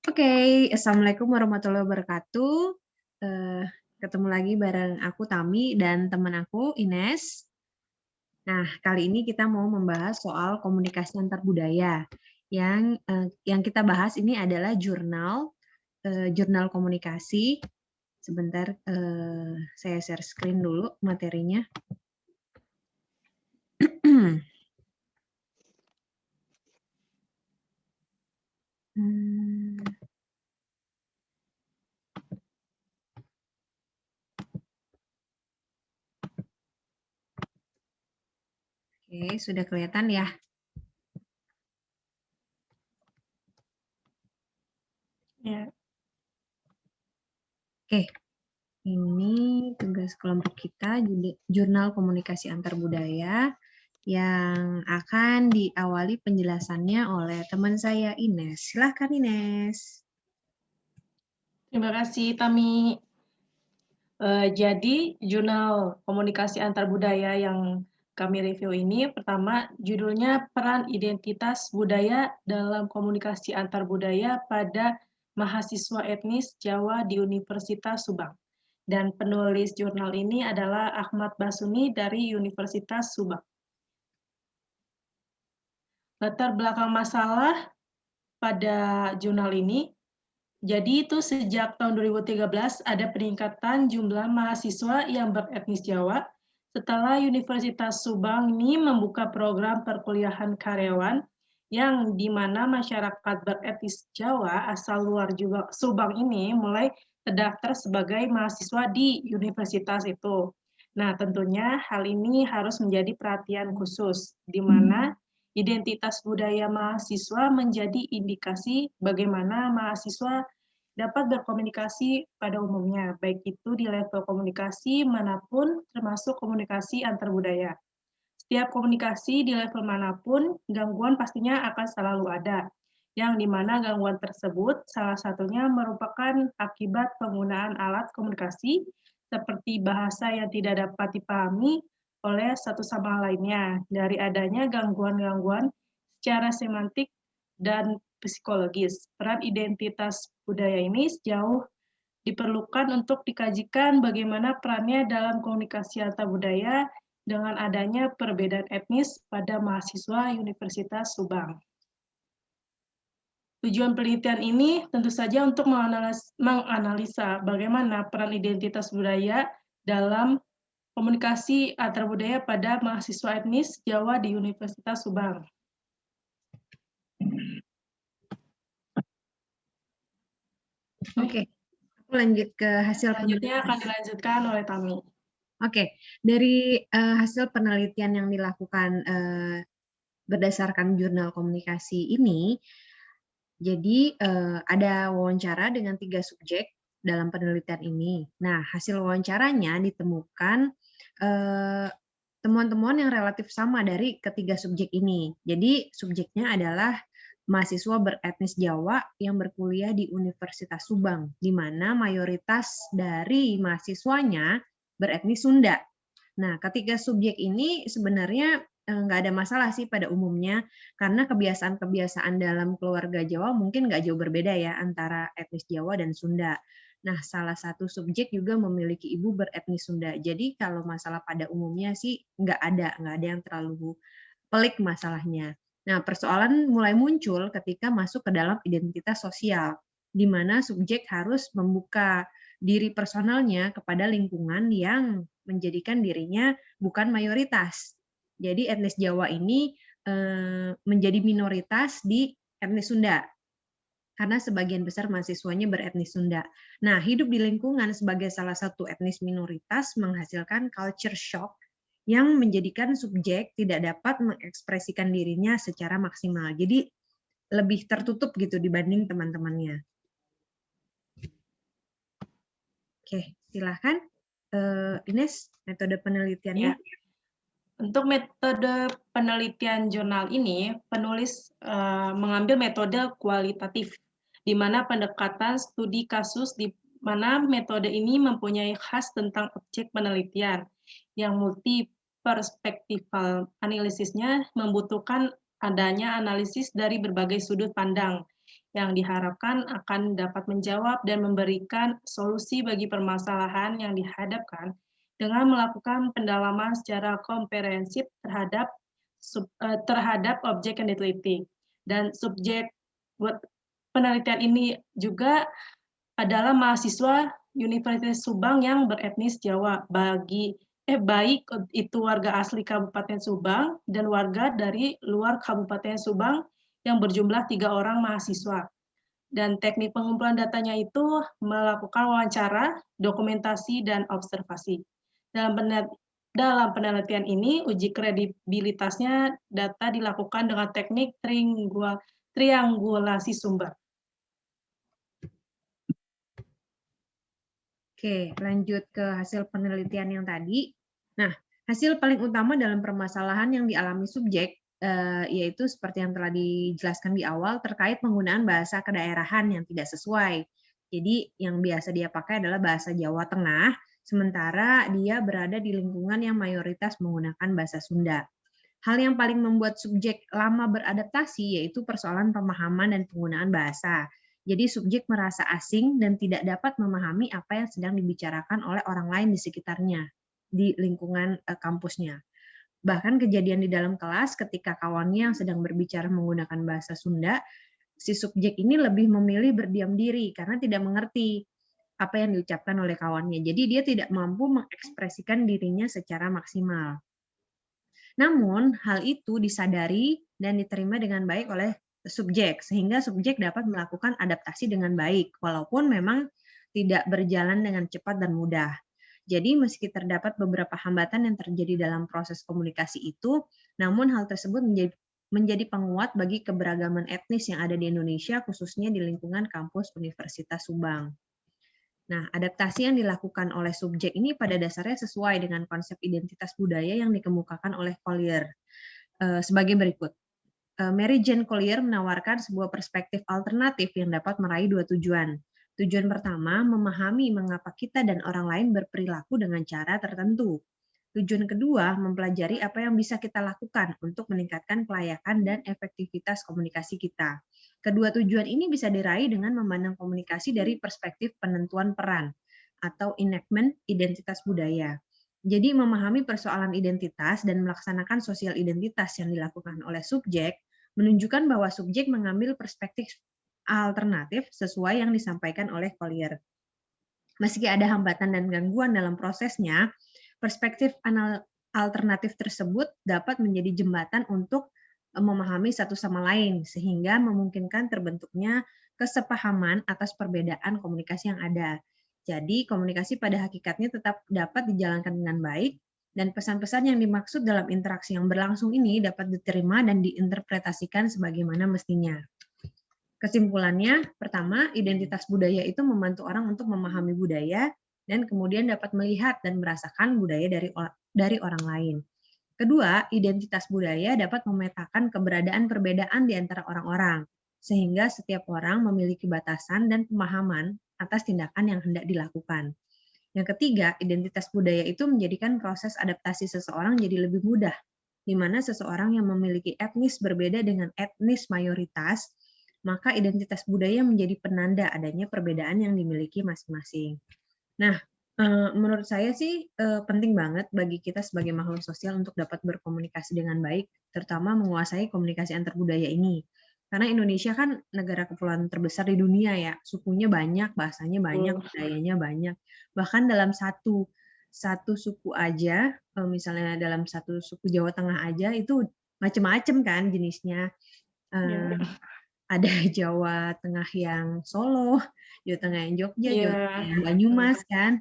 Oke, Assalamualaikum warahmatullahi wabarakatuh. Eh, Ketemu lagi bareng aku Tami dan teman aku Ines. Nah, kali ini kita mau membahas soal komunikasi antar budaya. Yang kita bahas ini adalah jurnal komunikasi. Sebentar, saya share screen dulu materinya. Hmm, Oke, sudah kelihatan ya. Ya, Oke, ini tugas kelompok kita, jadi jurnal komunikasi antar budaya yang akan diawali penjelasannya oleh teman saya Ines. Silahkan Ines. terima kasih Tami. Jadi jurnal komunikasi antar budaya yang kami review ini, pertama judulnya Peran Identitas Budaya dalam Komunikasi Antar Budaya pada Mahasiswa Etnis Jawa di Universitas Subang. Dan penulis jurnal ini adalah Ahmad Basuni dari Universitas Subang. Latar belakang masalah pada jurnal ini, jadi itu sejak tahun 2013 ada peningkatan jumlah mahasiswa yang beretnis Jawa setelah Universitas Subang ini membuka program perkuliahan karyawan yang di mana masyarakat beretnis Jawa asal luar juga Subang ini mulai terdaftar sebagai mahasiswa di universitas itu. Nah, tentunya hal ini harus menjadi perhatian khusus, di mana identitas budaya mahasiswa menjadi indikasi bagaimana mahasiswa dapat berkomunikasi pada umumnya, baik itu di level komunikasi manapun, termasuk komunikasi antar budaya. Setiap komunikasi di level manapun, gangguan pastinya akan selalu ada, yang dimana gangguan tersebut salah satunya merupakan akibat penggunaan alat komunikasi seperti bahasa yang tidak dapat dipahami oleh satu sama lainnya dari adanya gangguan-gangguan secara semantik dan psikologis. Peran identitas budaya ini sejauh diperlukan untuk dikajikan bagaimana perannya dalam komunikasi antar budaya dengan adanya perbedaan etnis pada mahasiswa Universitas Subang. Tujuan penelitian ini tentu saja untuk menganalisa bagaimana peran identitas budaya dalam komunikasi antar budaya pada mahasiswa etnis Jawa di Universitas Subang. Oke, aku lanjut ke hasil Selanjutnya penelitian. akan dilanjutkan oleh Tami. Oke, dari hasil penelitian yang dilakukan berdasarkan jurnal komunikasi ini, jadi ada wawancara dengan 3 subjek dalam penelitian ini. Nah, hasil wawancaranya ditemukan temuan-temuan yang relatif sama dari ketiga subjek ini. Jadi subjeknya adalah mahasiswa beretnis Jawa yang berkuliah di Universitas Subang, di mana mayoritas dari mahasiswanya beretnis Sunda. Nah, ketiga subjek ini sebenarnya nggak ada masalah sih pada umumnya, karena kebiasaan-kebiasaan dalam keluarga Jawa mungkin nggak jauh berbeda ya antara etnis Jawa dan Sunda. Nah, salah satu subjek juga memiliki ibu beretnis Sunda. Jadi kalau masalah pada umumnya sih nggak ada yang terlalu pelik masalahnya. Nah, persoalan mulai muncul ketika masuk ke dalam identitas sosial, di mana subjek harus membuka diri personalnya kepada lingkungan yang menjadikan dirinya bukan mayoritas. Jadi etnis Jawa ini menjadi minoritas di etnis Sunda karena sebagian besar mahasiswanya beretnis Sunda. Nah, hidup di lingkungan sebagai salah satu etnis minoritas menghasilkan culture shock yang menjadikan subjek tidak dapat mengekspresikan dirinya secara maksimal. Jadi lebih tertutup gitu dibanding teman-temannya. Oke, silahkan Ines, metode penelitiannya. Ya. Untuk metode penelitian jurnal ini, penulis mengambil metode kualitatif, di mana pendekatan studi kasus di mana metode ini mempunyai khas tentang objek penelitian yang multi perspektifal. Analisisnya membutuhkan adanya analisis dari berbagai sudut pandang yang diharapkan akan dapat menjawab dan memberikan solusi bagi permasalahan yang dihadapkan dengan melakukan pendalaman secara komprehensif terhadap objek yang diteliti. Dan subjek buat penelitian ini juga adalah mahasiswa Universitas Subang yang beretnis Jawa, baik itu warga asli Kabupaten Subang dan warga dari luar Kabupaten Subang yang berjumlah 3 orang mahasiswa. Dan teknik pengumpulan datanya itu melakukan wawancara, dokumentasi, dan observasi. Dalam penelitian ini, uji kredibilitasnya data dilakukan dengan teknik triangulasi sumber. Oke, lanjut ke hasil penelitian yang tadi. Nah, hasil paling utama dalam permasalahan yang dialami subjek yaitu seperti yang telah dijelaskan di awal terkait penggunaan bahasa kedaerahan yang tidak sesuai. Jadi yang biasa dia pakai adalah bahasa Jawa Tengah, sementara dia berada di lingkungan yang mayoritas menggunakan bahasa Sunda. Hal yang paling membuat subjek lama beradaptasi yaitu persoalan pemahaman dan penggunaan bahasa. Jadi subjek merasa asing dan tidak dapat memahami apa yang sedang dibicarakan oleh orang lain di sekitarnya, di lingkungan kampusnya. Bahkan kejadian di dalam kelas ketika kawannya yang sedang berbicara menggunakan bahasa Sunda, si subjek ini lebih memilih berdiam diri karena tidak mengerti apa yang diucapkan oleh kawannya. Jadi dia tidak mampu mengekspresikan dirinya secara maksimal. Namun, hal itu disadari dan diterima dengan baik oleh subjek, sehingga subjek dapat melakukan adaptasi dengan baik, walaupun memang tidak berjalan dengan cepat dan mudah. Jadi, meski terdapat beberapa hambatan yang terjadi dalam proses komunikasi itu, namun hal tersebut menjadi penguat bagi keberagaman etnis yang ada di Indonesia, khususnya di lingkungan kampus Universitas Subang. Nah, adaptasi yang dilakukan oleh subjek ini pada dasarnya sesuai dengan konsep identitas budaya yang dikemukakan oleh Collier sebagai berikut. Mary Jane Collier menawarkan sebuah perspektif alternatif yang dapat meraih dua tujuan. Tujuan pertama, memahami mengapa kita dan orang lain berperilaku dengan cara tertentu. Tujuan kedua, mempelajari apa yang bisa kita lakukan untuk meningkatkan kelayakan dan efektivitas komunikasi kita. Kedua tujuan ini bisa diraih dengan memandang komunikasi dari perspektif penentuan peran atau enactment identitas budaya. Jadi memahami persoalan identitas dan melaksanakan sosial identitas yang dilakukan oleh subjek menunjukkan bahwa subjek mengambil perspektif alternatif sesuai yang disampaikan oleh Collier. Meski ada hambatan dan gangguan dalam prosesnya, perspektif alternatif tersebut dapat menjadi jembatan untuk memahami satu sama lain, sehingga memungkinkan terbentuknya kesepahaman atas perbedaan komunikasi yang ada. Jadi, komunikasi pada hakikatnya tetap dapat dijalankan dengan baik, dan pesan-pesan yang dimaksud dalam interaksi yang berlangsung ini dapat diterima dan diinterpretasikan sebagaimana mestinya. Kesimpulannya, pertama, identitas budaya itu membantu orang untuk memahami budaya dan kemudian dapat melihat dan merasakan budaya dari orang lain. Kedua, identitas budaya dapat memetakan keberadaan perbedaan di antara orang-orang, sehingga setiap orang memiliki batasan dan pemahaman atas tindakan yang hendak dilakukan. Yang ketiga, identitas budaya itu menjadikan proses adaptasi seseorang jadi lebih mudah, di mana seseorang yang memiliki etnis berbeda dengan etnis mayoritas, maka identitas budaya menjadi penanda adanya perbedaan yang dimiliki masing-masing. Nah, menurut saya sih penting banget bagi kita sebagai makhluk sosial untuk dapat berkomunikasi dengan baik, terutama menguasai komunikasi antar budaya ini. Karena Indonesia kan negara kepulauan terbesar di dunia ya, sukunya banyak, bahasanya banyak, budayanya banyak. Bahkan dalam satu suku aja, misalnya dalam satu suku Jawa Tengah aja itu macam-macam kan jenisnya. Ada Jawa Tengah yang Solo, Jawa Tengah yang Jogja, Jawa Tengah yang Banyumas kan,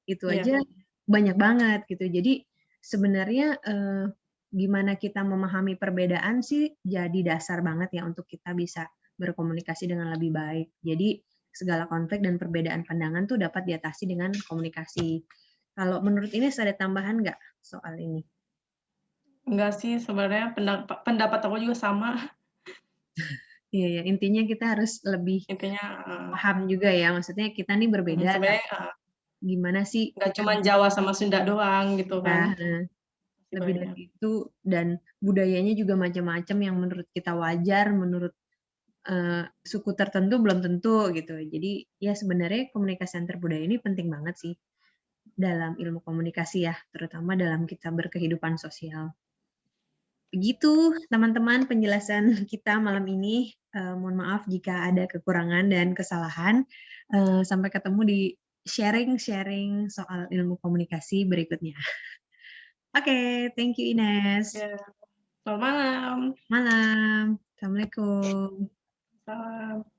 itu aja banyak banget gitu. Jadi sebenarnya gimana kita memahami perbedaan sih jadi dasar banget ya untuk kita bisa berkomunikasi dengan lebih baik. Jadi segala konflik dan perbedaan pandangan tuh dapat diatasi dengan komunikasi. Kalau menurut Ines ada tambahan nggak soal ini? Enggak sih, sebenarnya pendapat aku juga sama. Iya ya, intinya kita harus lebih paham juga ya, maksudnya kita nih berbeda. Gimana sih? Nggak cuma Jawa sama Sunda doang gitu kan. Lebih dari itu, dan budayanya juga macam-macam yang menurut kita wajar, menurut suku tertentu belum tentu gitu. Jadi ya sebenarnya komunikasi antar budaya ini penting banget sih dalam ilmu komunikasi ya, terutama dalam kita berkehidupan sosial. Begitu teman-teman penjelasan kita malam ini. Mohon maaf jika ada kekurangan dan kesalahan. Sampai ketemu di sharing-sharing soal ilmu komunikasi berikutnya. Oke, thank you Ines. Ya, selamat malam. Malam. Assalamualaikum. Salam.